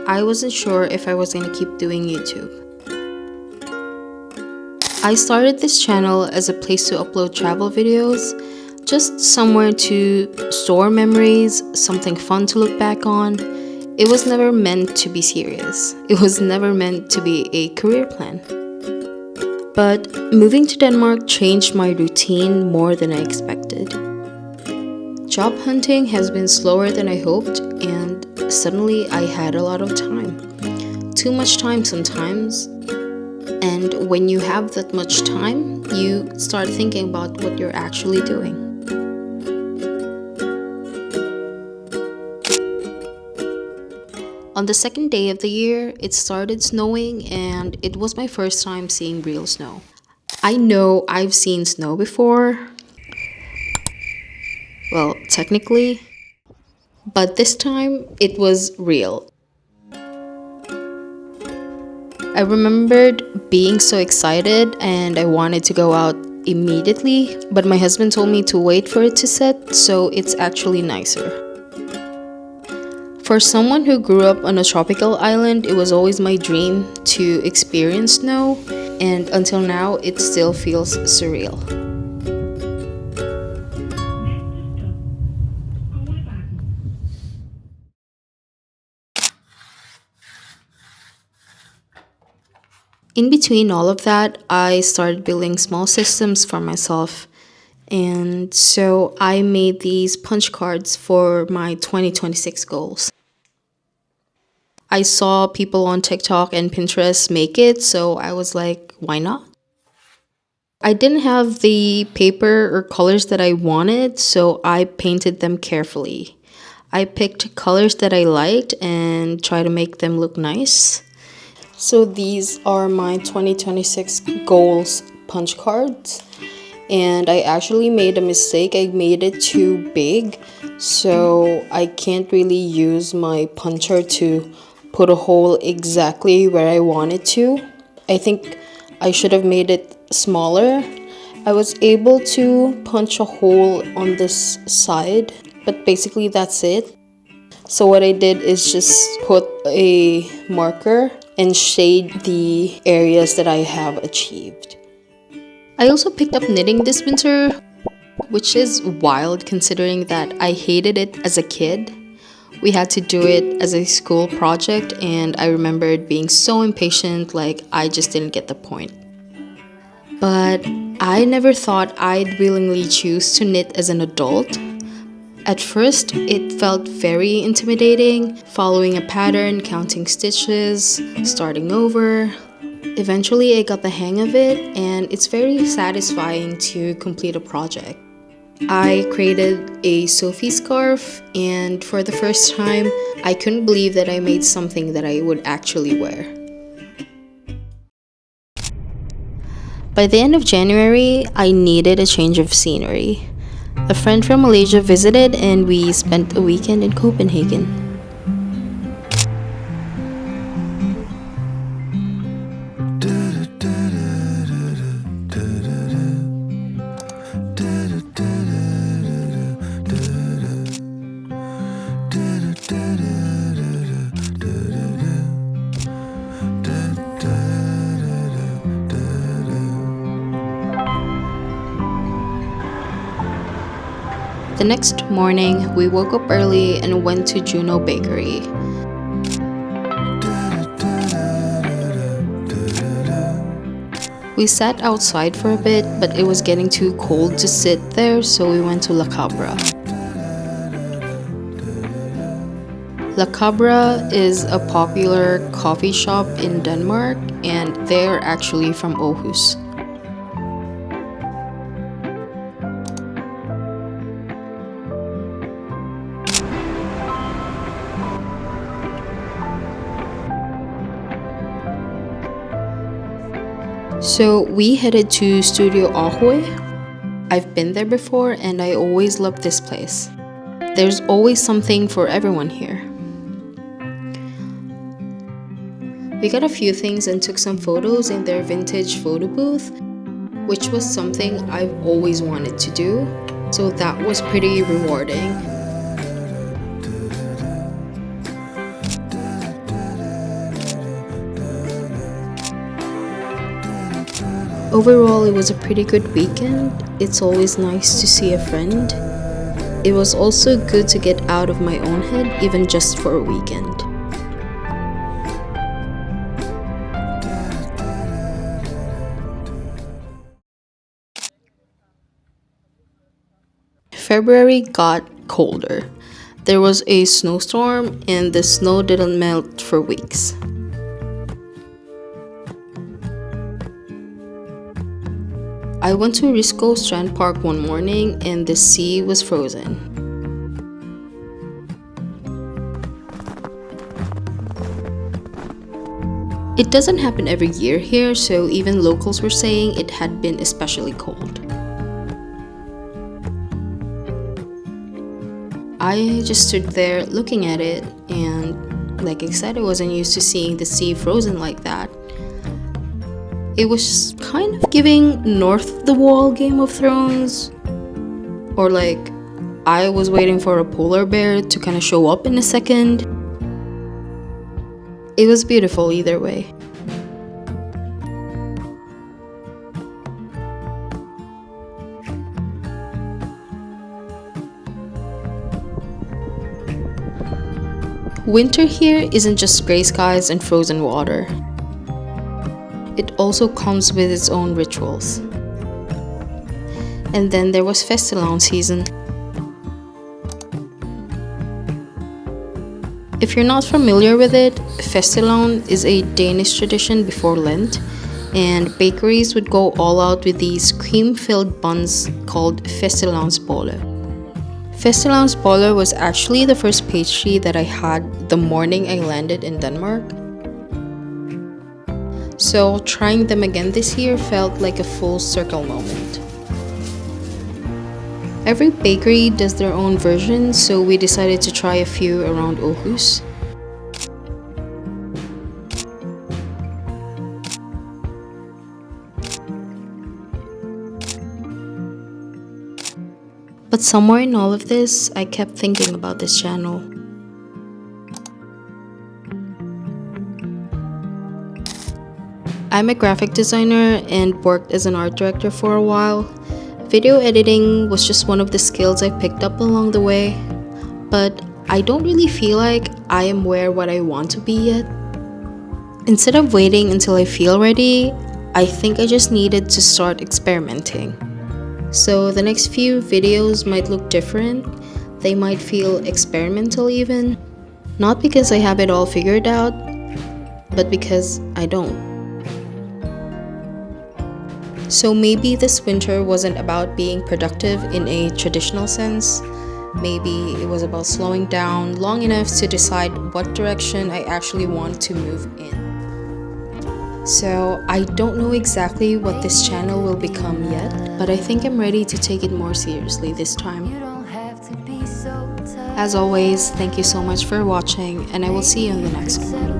I wasn't sure if I was gonna keep doing YouTube. I started this channel as a place to upload travel videos, just somewhere to store memories, something fun to look back on. It was never meant to be serious. It was never meant to be a career plan. But moving to Denmark changed my routine more than I expected. Job hunting has been slower than I hoped, and suddenly I had a lot of time. Too much time sometimes. And when you have that much time, you start thinking about what you're actually doing. On the second day of the year, it started snowing, and it was my first time seeing real snow. I know I've seen snow before. Well, technically. But this time, it was real. I remembered being so excited and I wanted to go out immediately, but my husband told me to wait for it to set, so it's actually nicer. For someone who grew up on a tropical island, it was always my dream to experience snow, and until now, it still feels surreal. In between all of that, I started building small systems for myself. And so I made these punch cards for my 2026 goals. I saw people on TikTok and Pinterest make it, so I was like, why not? I didn't have the paper or colors that I wanted, so I painted them carefully. I picked colors that I liked and tried to make them look nice. So these are my 2026 goals punch cards, and I actually made a mistake. I made it too big, so I can't really use my puncher to put a hole exactly where I want it to. I think I should have made it smaller. I was able to punch a hole on this side, but basically that's it. So what I did is just put a marker and shade the areas that I have achieved. I also picked up knitting this winter, which is wild considering that I hated it as a kid. We had to do it as a school project, and I remembered being so impatient, like I just didn't get the point. But I never thought I'd willingly choose to knit as an adult. At first, it felt very intimidating, following a pattern, counting stitches, starting over. Eventually, I got the hang of it, and it's very satisfying to complete a project. I created a Sophie scarf, and for the first time, I couldn't believe that I made something that I would actually wear. By the end of January, I needed a change of scenery. A friend from Malaysia visited and we spent a weekend in Copenhagen. The next morning, we woke up early and went to Juno Bakery. We sat outside for a bit, but it was getting too cold to sit there, so we went to La Cabra. La Cabra is a popular coffee shop in Denmark, and they're actually from Aarhus. So we headed to Studio Aarhus. I've been there before and I always loved this place. There's always something for everyone here. We got a few things and took some photos in their vintage photo booth, which was something I've always wanted to do, so that was pretty rewarding. Overall, it was a pretty good weekend. It's always nice to see a friend. It was also good to get out of my own head, even just for a weekend. February got colder. There was a snowstorm and the snow didn't melt for weeks. I went to Risco Strand Park one morning and the sea was frozen. It doesn't happen every year here, so even locals were saying it had been especially cold. I just stood there looking at it, and like I said, I wasn't used to seeing the sea frozen like that. It was kind of giving North of the Wall Game of Thrones, or like I was waiting for a polar bear to kind of show up in a second. It was beautiful either way. Winter here isn't just gray skies and frozen water. It also comes with its own rituals. And then there was Fastelavn season. If you're not familiar with it, Fastelavn is a Danish tradition before Lent, and bakeries would go all out with these cream-filled buns called fastelavnsboller. Fastelavnsboller was actually the first pastry that I had the morning I landed in Denmark. So trying them again this year felt like a full circle moment. Every bakery does their own version, so we decided to try a few around Aarhus. But somewhere in all of this, I kept thinking about this channel. I'm a graphic designer and worked as an art director for a while. Video editing was just one of the skills I picked up along the way, but I don't really feel like I am where what I want to be yet. Instead of waiting until I feel ready, I think I just needed to start experimenting. So the next few videos might look different, they might feel experimental even, not because I have it all figured out, but because I don't. So maybe this winter wasn't about being productive in a traditional sense, maybe it was about slowing down long enough to decide what direction I actually want to move in. So I don't know exactly what this channel will become yet, but I think I'm ready to take it more seriously this time. As always, thank you so much for watching, and I will see you in the next one.